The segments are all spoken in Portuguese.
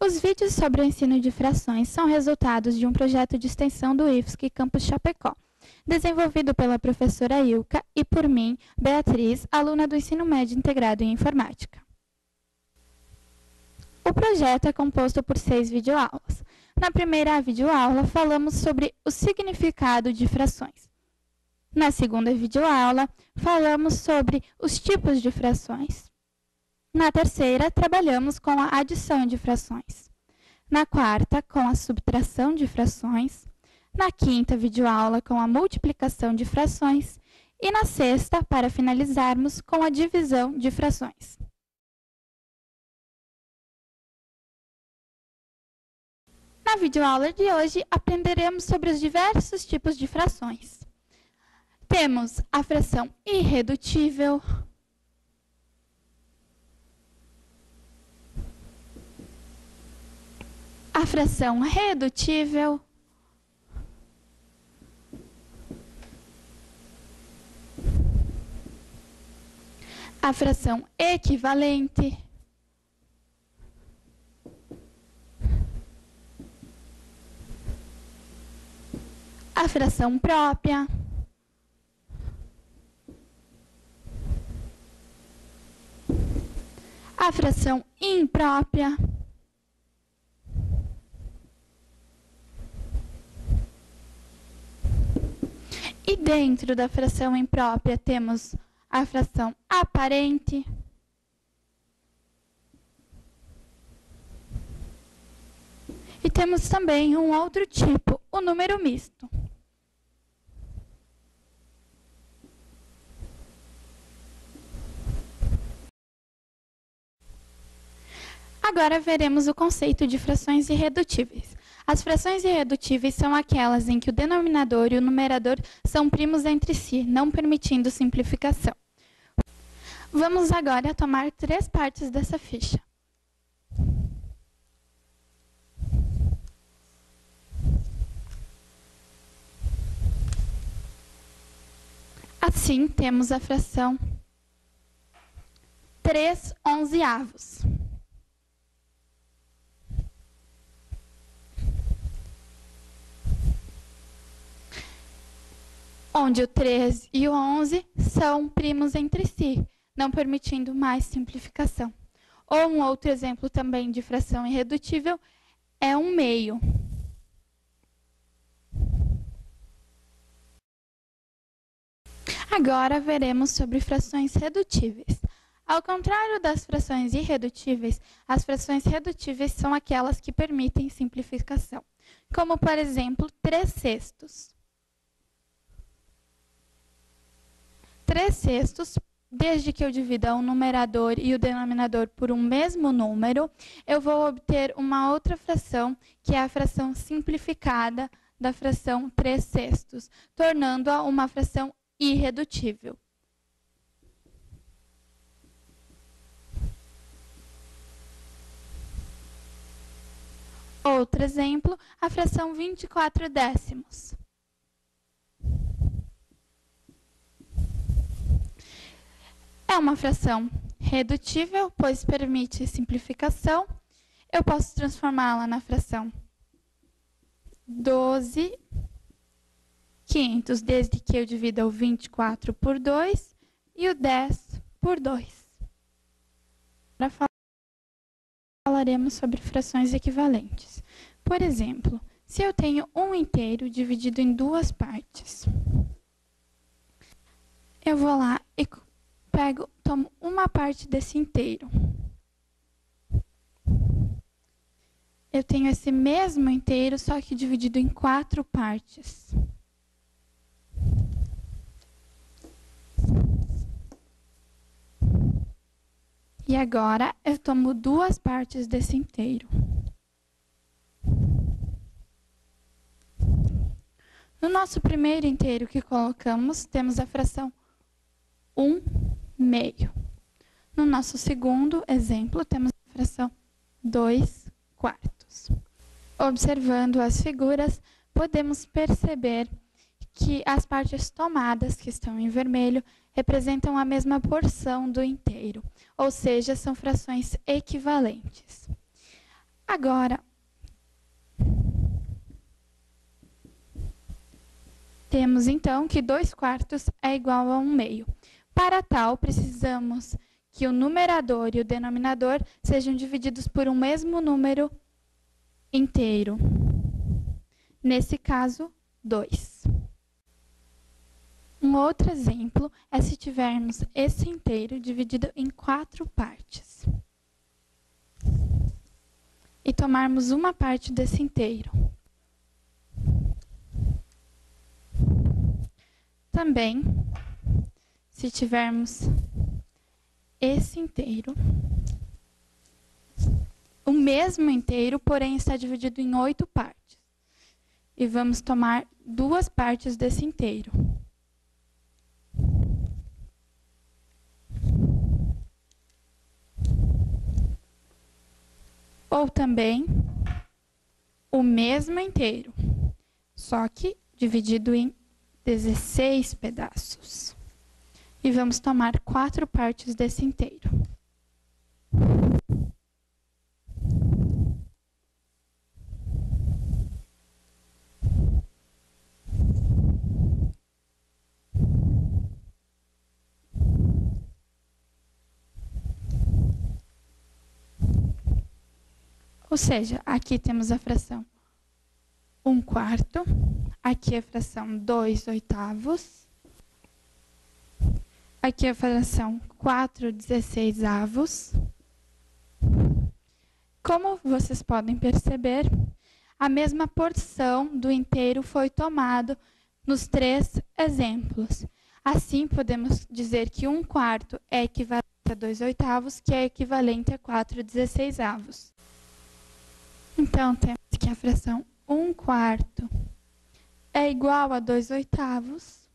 Os vídeos sobre o ensino de frações são resultados de um projeto de extensão do IFSC Campus Chapecó, desenvolvido pela professora Ilka e por mim, Beatriz, aluna do Ensino Médio Integrado em Informática. O projeto é composto por 6 videoaulas. Na primeira videoaula, falamos sobre o significado de frações. Na segunda videoaula, falamos sobre os tipos de frações. Na terceira, trabalhamos com a adição de frações. Na quarta, com a subtração de frações. Na quinta videoaula, com a multiplicação de frações. E na sexta, para finalizarmos, com a divisão de frações. Na videoaula de hoje, aprenderemos sobre os diversos tipos de frações. Temos a fração irredutível, a fração redutível, a fração equivalente, a fração própria, a fração imprópria, e dentro da fração imprópria temos a fração aparente, e temos também um outro tipo, o número misto. Agora veremos o conceito de frações irredutíveis. As frações irredutíveis são aquelas em que o denominador e o numerador são primos entre si, não permitindo simplificação. Vamos agora tomar 3 partes dessa ficha. Assim, temos a fração 3/11. Onde o 3 e o 11 são primos entre si, não permitindo mais simplificação. Ou um outro exemplo também de fração irredutível é 1/2. Agora veremos sobre frações redutíveis. Ao contrário das frações irredutíveis, as frações redutíveis são aquelas que permitem simplificação, como, por exemplo, 3/6. 3/6, desde que eu divida o numerador e o denominador por um mesmo número, eu vou obter uma outra fração, que é a fração simplificada da fração 3/6, tornando-a uma fração irredutível. Outro exemplo, a fração 24/10. É uma fração redutível, pois permite simplificação. Eu posso transformá-la na fração 12/500, desde que eu divida o 24 por 2 e o 10 por 2. Agora falaremos sobre frações equivalentes. Por exemplo, se eu tenho um inteiro dividido em 2 partes, eu vou lá e tomo uma parte desse inteiro. Eu tenho esse mesmo inteiro, só que dividido em 4 partes. E agora, eu tomo 2 partes desse inteiro. No nosso primeiro inteiro que colocamos, temos a fração 1/2. No nosso segundo exemplo, temos a fração 2/4. Observando as figuras, podemos perceber que as partes tomadas, que estão em vermelho, representam a mesma porção do inteiro, ou seja, são frações equivalentes. Agora, temos então que 2/4 é igual a 1/2. Para tal, precisamos que o numerador e o denominador sejam divididos por um mesmo número inteiro. Nesse caso, 2. Um outro exemplo é se tivermos esse inteiro dividido em 4 partes. E tomarmos uma parte desse inteiro. Também, se tivermos esse inteiro, o mesmo inteiro, porém está dividido em 8 partes. E vamos tomar 2 partes desse inteiro. Ou também o mesmo inteiro, só que dividido em 16 pedaços. E vamos tomar 4 partes desse inteiro. Ou seja, aqui temos a fração 1/4, aqui a fração 2/8, aqui a fração 4/16. Como vocês podem perceber, a mesma porção do inteiro foi tomado nos 3 exemplos. Assim, podemos dizer que 1/4 é equivalente a 2/8, que é equivalente a 4/16. Então, temos que a fração 1/4 é igual a 2/8,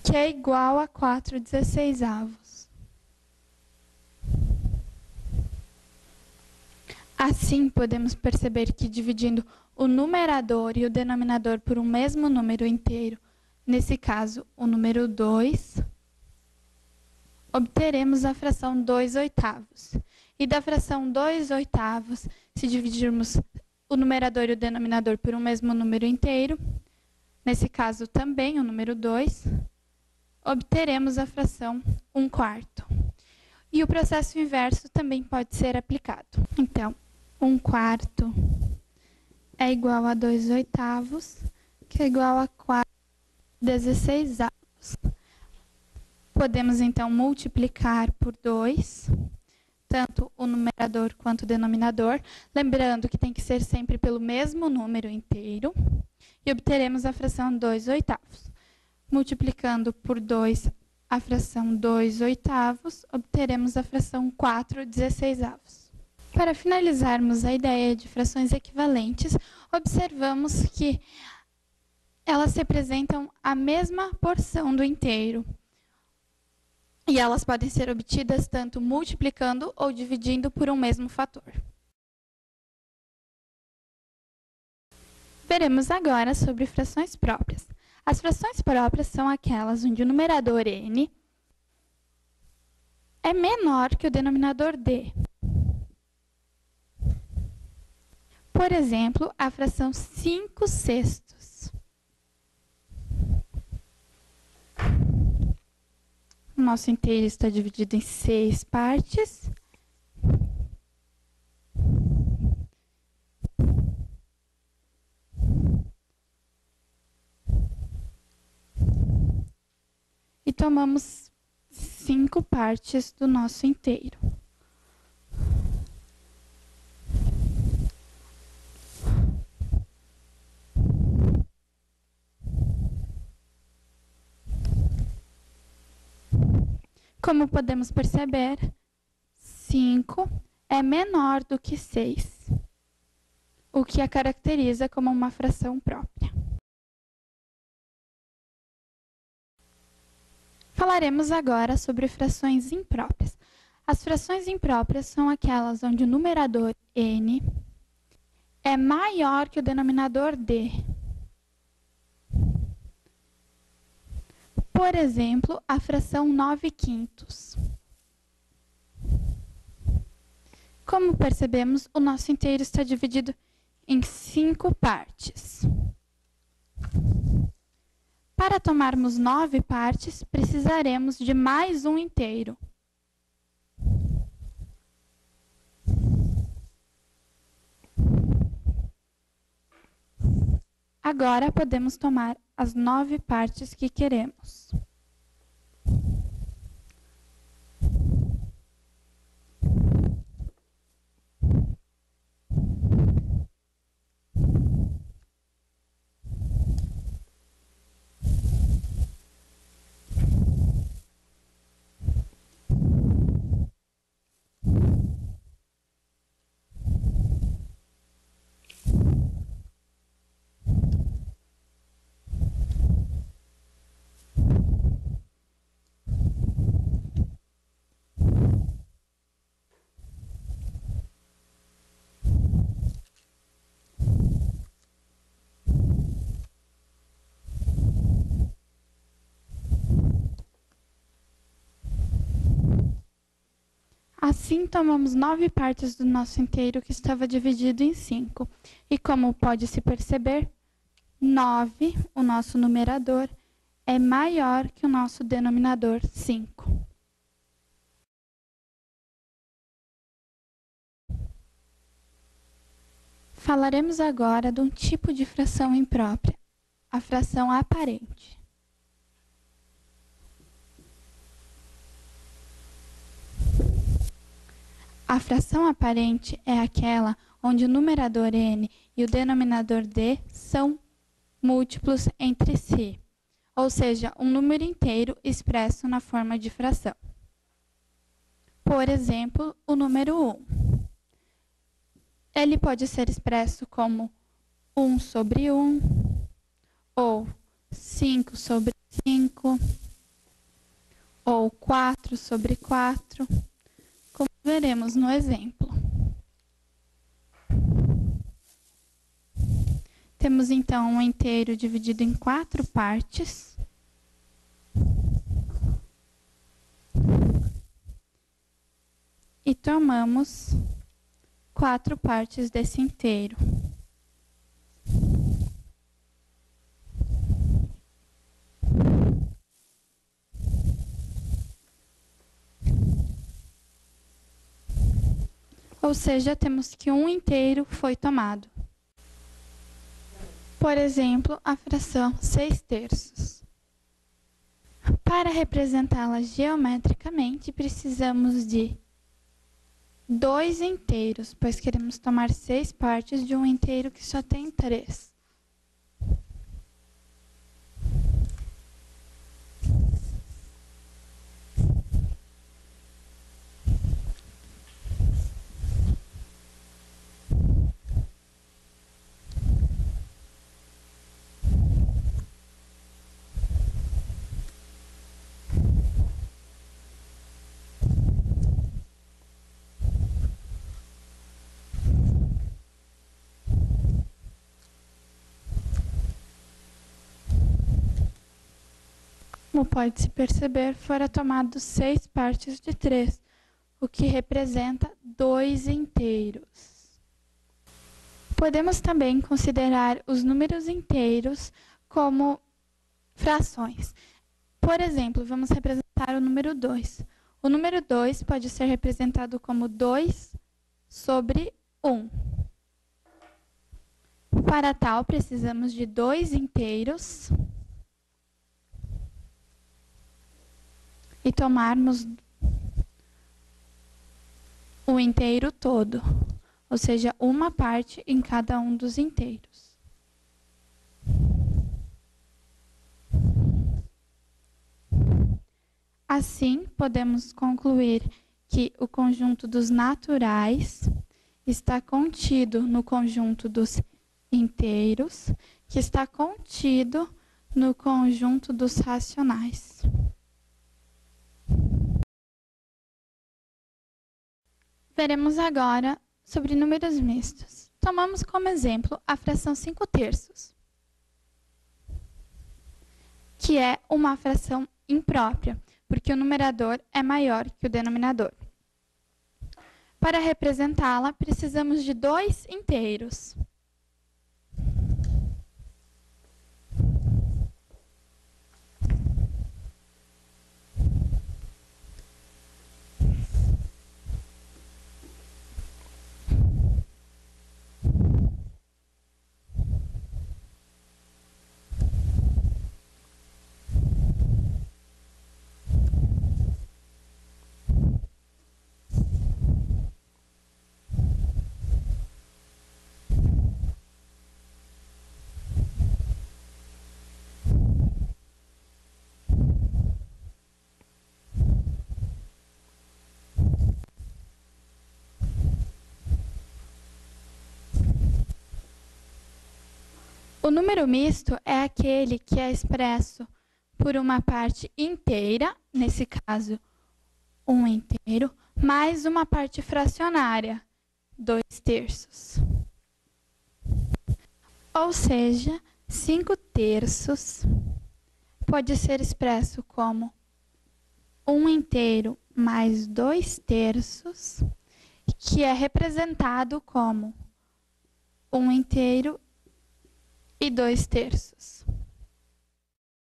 que é igual a 4/16. Assim, podemos perceber que dividindo o numerador e o denominador por um mesmo número inteiro, nesse caso, o número 2, obteremos a fração 2/8. E da fração 2/8, se dividirmos o numerador e o denominador por um mesmo número inteiro, nesse caso também o número 2, obteremos a fração 1/4. E o processo inverso também pode ser aplicado. Então, 1/4 é igual a 2/8, que é igual a 4/16. Podemos, então, multiplicar por 2, tanto o numerador quanto o denominador, lembrando que tem que ser sempre pelo mesmo número inteiro, e obteremos a fração 2/8. Multiplicando por 2 a fração 2/8, obteremos a fração 4/16. Para finalizarmos a ideia de frações equivalentes, observamos que elas representam a mesma porção do inteiro. E elas podem ser obtidas tanto multiplicando ou dividindo por um mesmo fator. Veremos agora sobre frações próprias. As frações próprias são aquelas onde o numerador n é menor que o denominador d. Por exemplo, a fração 5/6. O nosso inteiro está dividido em 6 partes. E tomamos 5 partes do nosso inteiro. Como podemos perceber, 5 é menor do que 6, o que a caracteriza como uma fração própria. Falaremos agora sobre frações impróprias. As frações impróprias são aquelas onde o numerador n é maior que o denominador d. Por exemplo, a fração 9/5. Como percebemos, o nosso inteiro está dividido em 5 partes. Para tomarmos 9 partes, precisaremos de mais um inteiro. Agora podemos tomar as 9 partes que queremos. Assim, tomamos 9 partes do nosso inteiro que estava dividido em 5. E como pode-se perceber, 9, o nosso numerador, é maior que o nosso denominador 5. Falaremos agora de um tipo de fração imprópria, a fração aparente. A fração aparente é aquela onde o numerador n e o denominador d são múltiplos entre si, ou seja, um número inteiro expresso na forma de fração. Por exemplo, o número 1. Ele pode ser expresso como 1 sobre 1, ou 5 sobre 5, ou 4 sobre 4, como veremos no exemplo. Temos então um inteiro dividido em 4 partes. E tomamos 4 partes desse inteiro. Ou seja, temos que um inteiro foi tomado. Por exemplo, a fração 6/3. Para representá-la geometricamente, precisamos de 2 inteiros, pois queremos tomar 6 partes de um inteiro que só tem 3. Como pode-se perceber, foram tomados 6 partes de 3, o que representa 2 inteiros. Podemos também considerar os números inteiros como frações. Por exemplo, vamos representar o número 2. O número 2 pode ser representado como 2 sobre 1. Para tal, precisamos de 2 inteiros e tomarmos o inteiro todo, ou seja, uma parte em cada um dos inteiros. Assim, podemos concluir que o conjunto dos naturais está contido no conjunto dos inteiros, que está contido no conjunto dos racionais. Veremos agora sobre números mistos. Tomamos como exemplo a fração 5/3, que é uma fração imprópria, porque o numerador é maior que o denominador. Para representá-la, precisamos de 2 inteiros. O número misto é aquele que é expresso por uma parte inteira, nesse caso, 1 inteiro, mais uma parte fracionária, 2/3. Ou seja, 5/3 pode ser expresso como 1 inteiro mais 2/3, que é representado como 1 inteiro e 2/3.